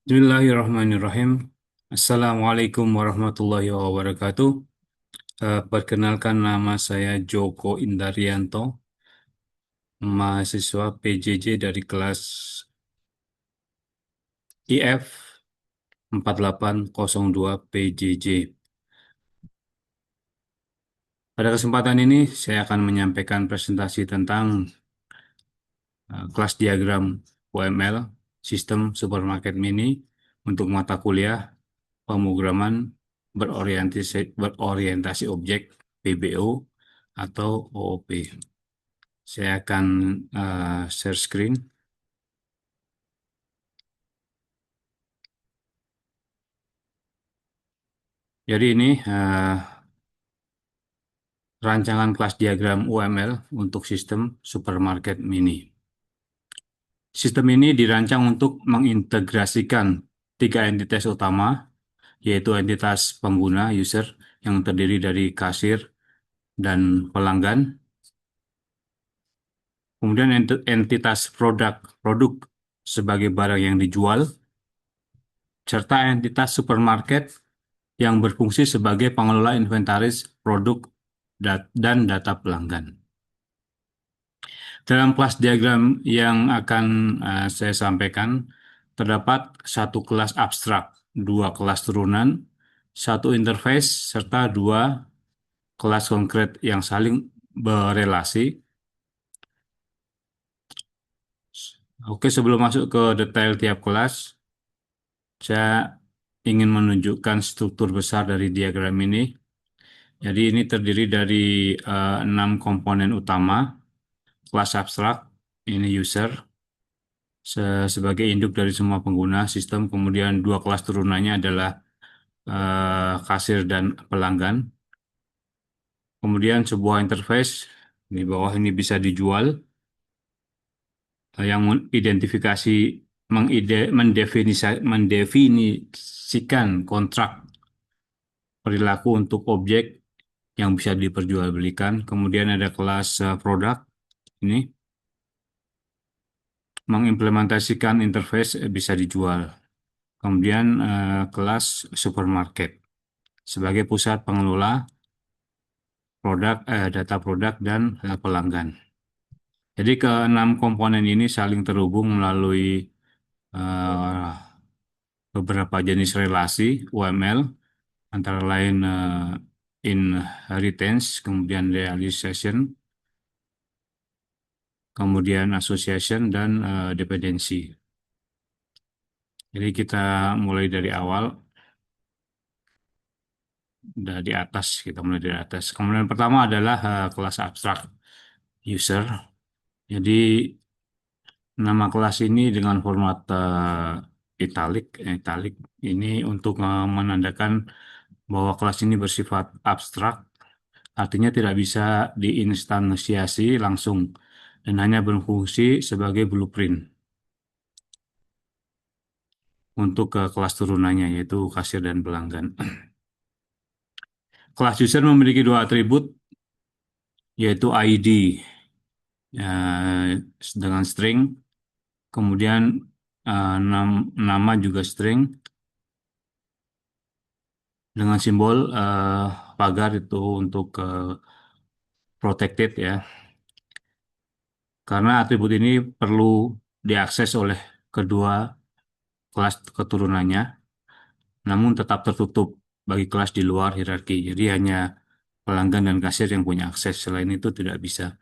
Bismillahirrahmanirrahim. Assalamualaikum warahmatullahi wabarakatuh. Perkenalkan nama saya Joko Indaryanto, mahasiswa PJJ dari kelas IF 4802 PJJ. Pada kesempatan ini saya akan menyampaikan presentasi tentang kelas diagram UML, Sistem Supermarket Mini untuk mata kuliah pemrograman berorientasi objek PBO atau OOP. Saya akan share screen. Jadi ini rancangan kelas diagram UML untuk sistem supermarket mini. Sistem ini dirancang untuk mengintegrasikan tiga entitas utama, yaitu entitas pengguna user yang terdiri dari kasir dan pelanggan, kemudian entitas produk sebagai barang yang dijual, serta entitas supermarket yang berfungsi sebagai pengelola inventaris produk dan data pelanggan. Dalam kelas diagram yang akan saya sampaikan, terdapat satu kelas abstrak, dua kelas turunan, satu interface, serta dua kelas konkret yang saling berelasi. Oke, sebelum masuk ke detail tiap kelas, saya ingin menunjukkan struktur besar dari diagram ini. Jadi ini terdiri dari 6 komponen utama, kelas abstrak, ini user, sebagai induk dari semua pengguna sistem, kemudian dua kelas turunannya adalah kasir dan pelanggan, kemudian sebuah interface, di bawah ini bisa dijual, yang mendefinisikan kontrak perilaku untuk objek yang bisa diperjualbelikan. Kemudian ada kelas produk, ini mengimplementasikan interface bisa dijual. Kemudian kelas supermarket sebagai pusat pengelola data produk dan pelanggan. Jadi keenam komponen ini saling terhubung melalui eh, beberapa jenis relasi UML, antara lain inheritance, kemudian realization, kemudian association, dan dependency. Jadi kita mulai dari awal, dari atas, kita mulai dari atas. Kemudian pertama adalah kelas abstrak user. Jadi nama kelas ini dengan format italic ini untuk menandakan bahwa kelas ini bersifat abstrak, artinya tidak bisa diinstansiasi langsung dan hanya berfungsi sebagai blueprint untuk kelas turunannya, yaitu kasir dan pelanggan. Kelas user memiliki dua atribut, yaitu ID dengan string, kemudian nama juga string, dengan simbol pagar itu untuk protected ya, karena atribut ini perlu diakses oleh kedua kelas keturunannya, namun tetap tertutup bagi kelas di luar hierarki. Jadi hanya pelanggan dan kasir yang punya akses, selain itu tidak bisa.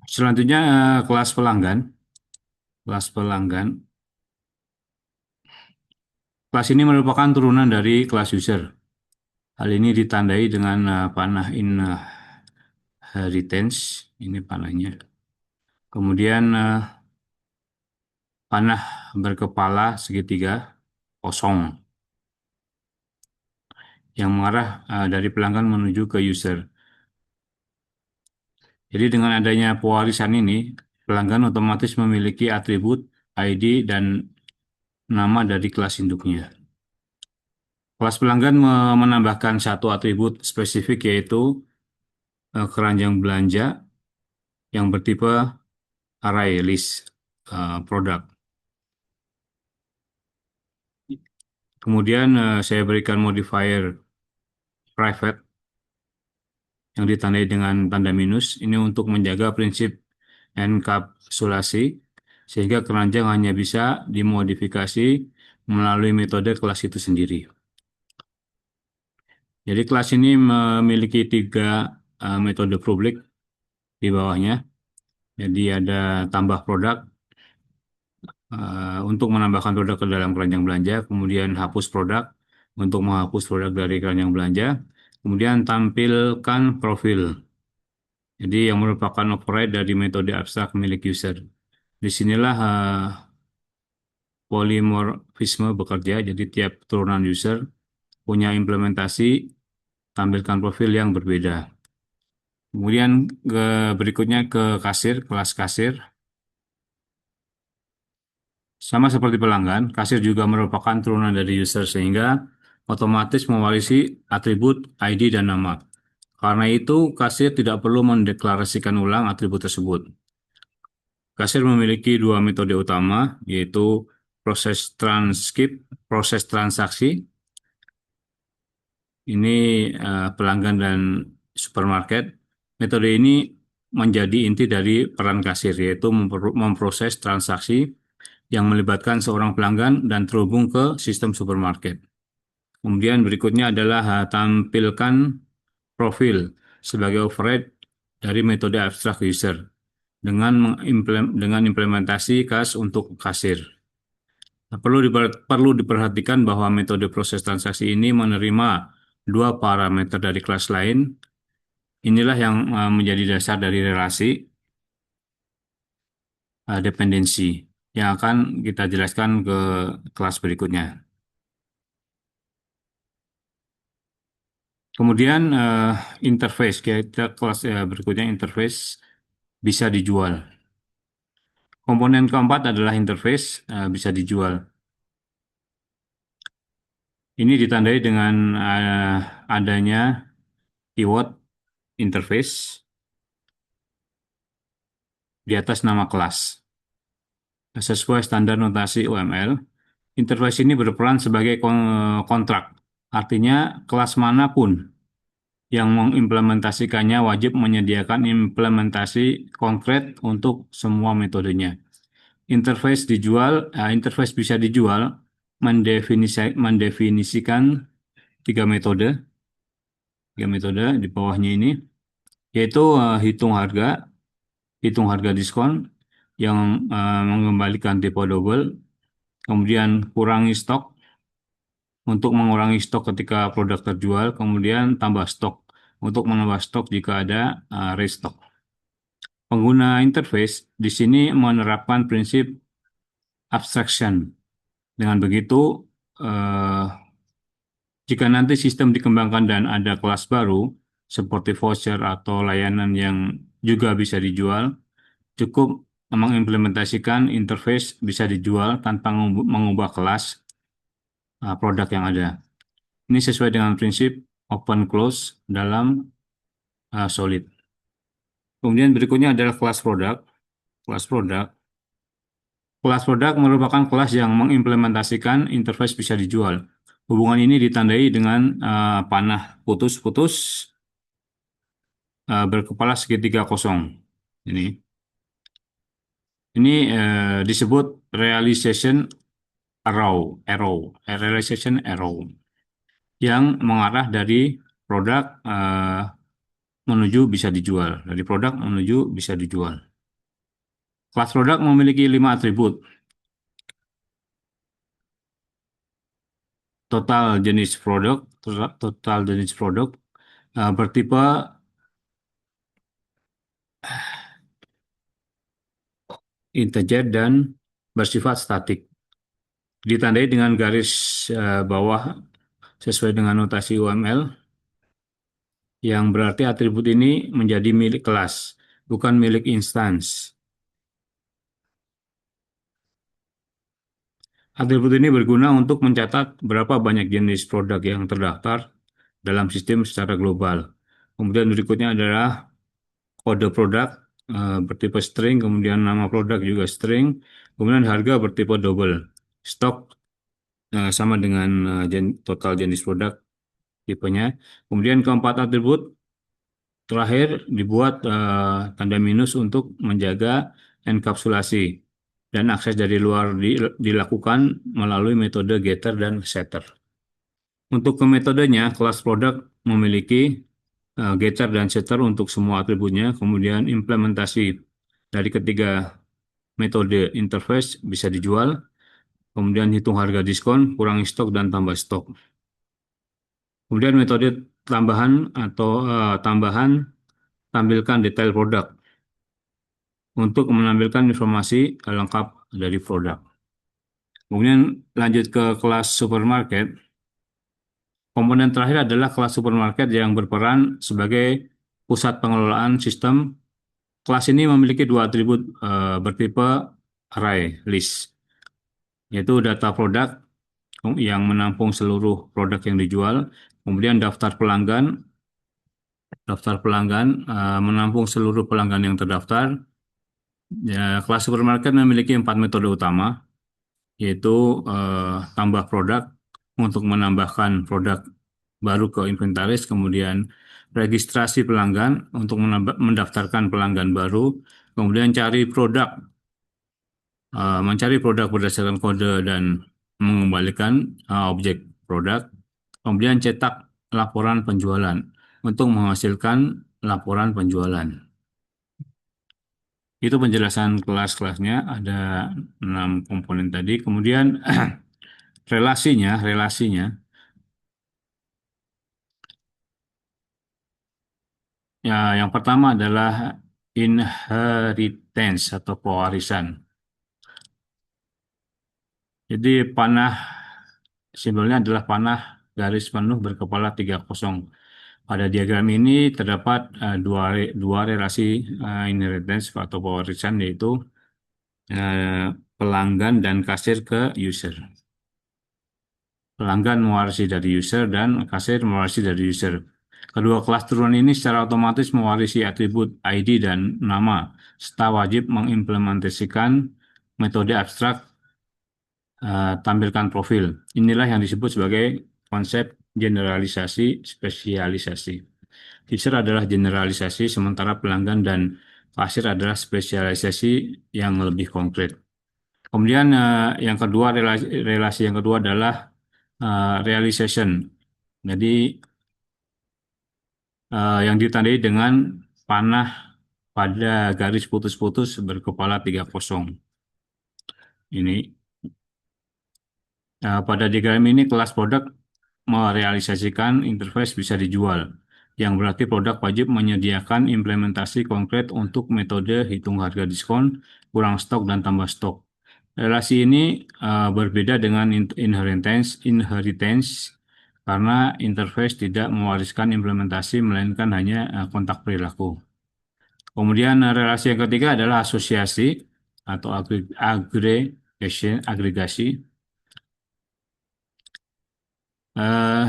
Selanjutnya kelas pelanggan. Kelas pelanggan. Kelas ini merupakan turunan dari kelas user. Hal ini ditandai dengan panah inheritance. Ini panahnya. Kemudian panah berkepala segitiga kosong yang mengarah dari pelanggan menuju ke user. Jadi dengan adanya pewarisan ini, pelanggan otomatis memiliki atribut ID dan nama dari kelas induknya. Kelas pelanggan menambahkan satu atribut spesifik, yaitu keranjang belanja yang bertipe array list produk. Kemudian saya berikan modifier private yang ditandai dengan tanda minus. Ini untuk menjaga prinsip enkapsulasi sehingga keranjang hanya bisa dimodifikasi melalui metode kelas itu sendiri. Jadi kelas ini memiliki tiga metode publik di bawahnya. Jadi ada tambah produk untuk menambahkan produk ke dalam keranjang belanja, kemudian hapus produk untuk menghapus produk dari keranjang belanja, kemudian tampilkan profil. Jadi yang merupakan override dari metode abstrak milik user. Disinilah polymorphisme bekerja. Jadi tiap turunan user punya implementasi tampilkan profil yang berbeda. Kemudian berikutnya ke kasir, kelas kasir. Sama seperti pelanggan, kasir juga merupakan turunan dari user sehingga otomatis mewarisi atribut ID dan nama. Karena itu, kasir tidak perlu mendeklarasikan ulang atribut tersebut. Kasir memiliki dua metode utama, yaitu proses transkrip, proses transaksi. Ini pelanggan dan supermarket. Metode ini menjadi inti dari peran kasir, yaitu memproses transaksi yang melibatkan seorang pelanggan dan terhubung ke sistem supermarket. Kemudian berikutnya adalah tampilkan profil sebagai override dari metode abstract user dengan implementasi khas untuk kasir. Nah, perlu diperhatikan bahwa metode proses transaksi ini menerima dua parameter dari kelas lain. Inilah yang menjadi dasar dari relasi dependensi yang akan kita jelaskan ke kelas berikutnya. Kemudian interface, kita kelas berikutnya interface bisa dijual. Komponen keempat adalah interface bisa dijual. Ini ditandai dengan adanya keyword interface di atas nama kelas. Sesuai standar notasi UML, interface ini berperan sebagai kontrak. Artinya kelas manapun yang mengimplementasikannya wajib menyediakan implementasi konkret untuk semua metodenya. Interface bisa dijual mendefinisikan tiga metode di bawahnya ini, yaitu hitung harga diskon yang mengembalikan typo double, kemudian kurangi stok untuk mengurangi stok ketika produk terjual, kemudian tambah stok untuk menambah stok jika ada restock. Pengguna interface di sini menerapkan prinsip abstraction. Dengan begitu, eh, jika nanti sistem dikembangkan dan ada kelas baru, seperti voucher atau layanan yang juga bisa dijual, cukup mengimplementasikan interface bisa dijual tanpa mengubah kelas produk yang ada. Ini sesuai dengan prinsip open close dalam Solid. Kemudian berikutnya adalah kelas produk. Kelas produk. Kelas produk merupakan kelas yang mengimplementasikan interface bisa dijual. Hubungan ini ditandai dengan panah putus-putus berkepala segitiga kosong. Ini disebut realization arrow yang mengarah dari produk menuju bisa dijual. Dari produk menuju bisa dijual. Kelas produk memiliki 5 atribut. Total jenis produk bertipe integer dan bersifat statik. Ditandai dengan garis bawah sesuai dengan notasi UML, yang berarti atribut ini menjadi milik kelas, bukan milik instance. Atribut ini berguna untuk mencatat berapa banyak jenis produk yang terdaftar dalam sistem secara global. Kemudian berikutnya adalah kode produk bertipe string, kemudian nama produk juga string, kemudian harga bertipe double. Stok sama dengan total jenis produk tipenya. Kemudian keempat atribut terakhir dibuat tanda minus untuk menjaga enkapsulasi dan akses dari luar dilakukan melalui metode getter dan setter. Untuk ke metodenya, kelas produk memiliki getter dan setter untuk semua atributnya, kemudian implementasi dari ketiga metode interface bisa dijual, kemudian hitung harga diskon, kurangi stok, dan tambah stok. Kemudian metode tambahan atau tambahan tampilkan detail produk untuk menampilkan informasi lengkap dari produk. Kemudian lanjut ke kelas supermarket. Komponen terakhir adalah kelas supermarket yang berperan sebagai pusat pengelolaan sistem. Kelas ini memiliki dua atribut bertipe array list, yaitu data produk yang menampung seluruh produk yang dijual, kemudian daftar pelanggan menampung seluruh pelanggan yang terdaftar. Ya, kelas supermarket memiliki empat metode utama, yaitu tambah produk untuk menambahkan produk baru ke inventaris, kemudian registrasi pelanggan untuk mendaftarkan pelanggan baru, kemudian mencari produk berdasarkan kode dan mengembalikan objek produk, kemudian cetak laporan penjualan untuk menghasilkan laporan penjualan. Itu penjelasan kelas-kelasnya, ada 6 komponen tadi. Kemudian relasinya, ya yang pertama adalah inheritance atau pewarisan. Jadi simbolnya adalah panah garis penuh berkepala 3 kosong. Pada diagram ini terdapat dua relasi inheritance atau pewarisan, yaitu eh, pelanggan dan kasir ke user. Pelanggan mewarisi dari user dan kasir mewarisi dari user. Kedua kelas turunan ini secara otomatis mewarisi atribut ID dan nama, serta wajib mengimplementasikan metode abstrak tampilkan profil. Inilah yang disebut sebagai konsep generalisasi spesialisasi. User adalah generalisasi, sementara pelanggan dan kasir adalah spesialisasi yang lebih konkret. Kemudian yang kedua relasi yang kedua adalah realization. Jadi yang ditandai dengan panah pada garis putus-putus berkepala 3 kosong. Ini pada diagram ini kelas produk merealisasikan interface bisa dijual, yang berarti produk wajib menyediakan implementasi konkret untuk metode hitung harga diskon, kurang stok, dan tambah stok. Relasi ini berbeda dengan inheritance karena interface tidak mewariskan implementasi, melainkan hanya kontak perilaku. Kemudian relasi yang ketiga adalah asosiasi atau agregasi. Eh,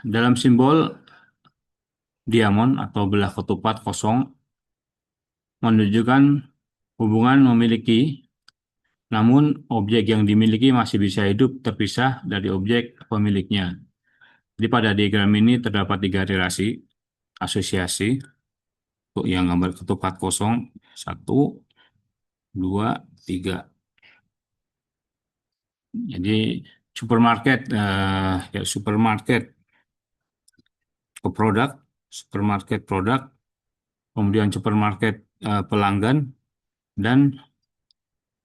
dalam simbol diamond atau belah ketupat kosong menunjukkan hubungan memiliki, namun objek yang dimiliki masih bisa hidup terpisah dari objek pemiliknya. Jadi pada diagram ini terdapat 3 relasi asosiasi untuk yang gambar ketupat kosong, 1, 2, 3. Jadi supermarket ke produk, supermarket produk, kemudian supermarket pelanggan, dan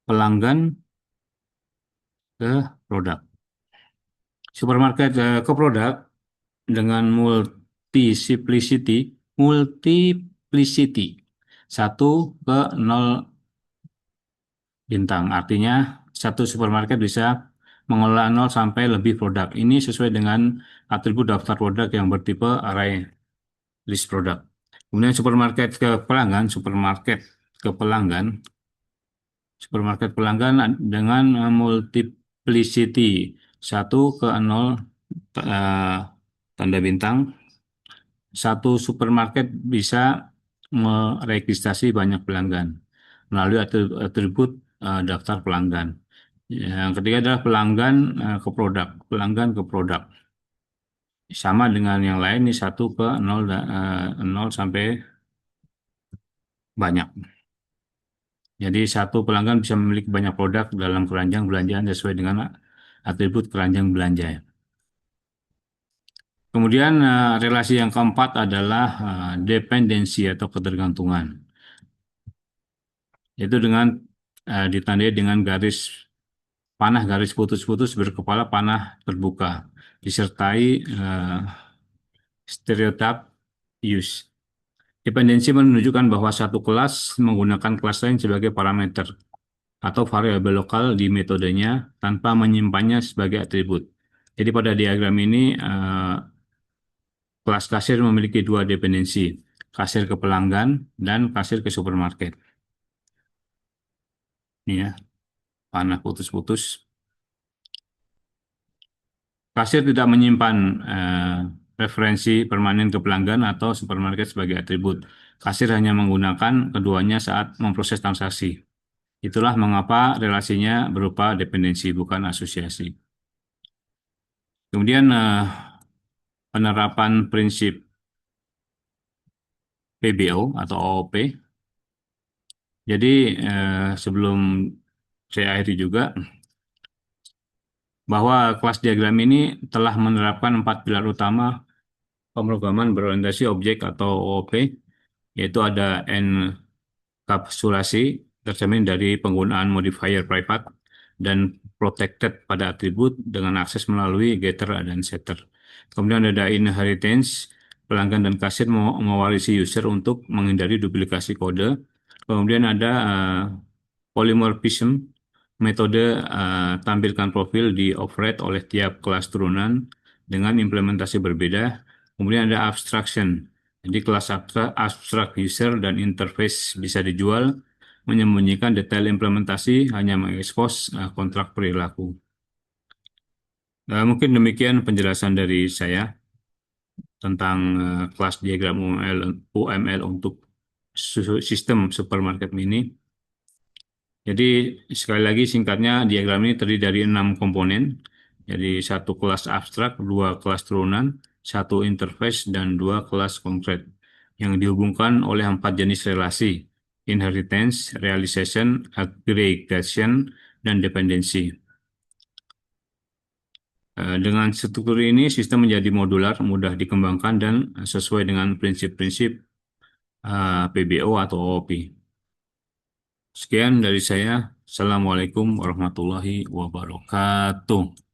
pelanggan ke produk. Supermarket ke produk dengan multiplicity 1 ke 0 bintang. Artinya satu supermarket bisa mengelola 0 sampai lebih produk. Ini sesuai dengan atribut daftar produk yang bertipe array list produk. Kemudian supermarket pelanggan dengan multiplicity 1 ke 0 tanda bintang. Satu supermarket bisa meregistrasi banyak pelanggan melalui atribut daftar pelanggan. Yang ketiga adalah pelanggan ke produk, pelanggan ke produk. Sama dengan yang lain nih 1 ke 0, 0 sampai banyak. Jadi satu pelanggan bisa memiliki banyak produk dalam keranjang belanjaan sesuai dengan atribut keranjang belanja. Kemudian relasi yang keempat adalah dependensi atau ketergantungan. Itu dengan ditandai dengan garis panah garis putus-putus berkepala panah terbuka disertai stereotip use. Dependensi menunjukkan bahwa satu kelas menggunakan kelas lain sebagai parameter atau variabel lokal di metodenya tanpa menyimpannya sebagai atribut. Jadi pada diagram ini kelas kasir memiliki dua dependensi, kasir ke pelanggan dan kasir ke supermarket. Ini ya, panah putus-putus. Kasir tidak menyimpan referensi permanen ke pelanggan atau supermarket sebagai atribut. Kasir hanya menggunakan keduanya saat memproses transaksi. Itulah mengapa relasinya berupa dependensi, bukan asosiasi. Kemudian penerapan prinsip PBO atau OOP. Jadi sebelum saya akhiri juga, bahwa kelas diagram ini telah menerapkan 4 pilar utama pemrograman berorientasi objek atau OOP, yaitu ada enkapsulasi tercermin dari penggunaan modifier private dan protected pada atribut dengan akses melalui getter dan setter. Kemudian ada inheritance, pelanggan dan kasir mewarisi user untuk menghindari duplikasi kode. Kemudian ada polymorphism, metode tampilkan profil di override oleh tiap kelas turunan dengan implementasi berbeda. Kemudian ada abstraction, jadi kelas abstrak user dan interface bisa dijual, menyembunyikan detail implementasi, hanya mengekspos kontrak perilaku. Mungkin demikian penjelasan dari saya tentang kelas diagram UML untuk sistem supermarket mini. Jadi sekali lagi singkatnya diagram ini terdiri dari 6 komponen. Jadi satu kelas abstrak, dua kelas turunan, satu interface, dan dua kelas konkret yang dihubungkan oleh 4 jenis relasi: inheritance, realization, aggregation, dan dependensi. Dengan struktur ini, sistem menjadi modular, mudah dikembangkan, dan sesuai dengan prinsip-prinsip PBO atau OOP. Sekian dari saya. Assalamualaikum warahmatullahi wabarakatuh.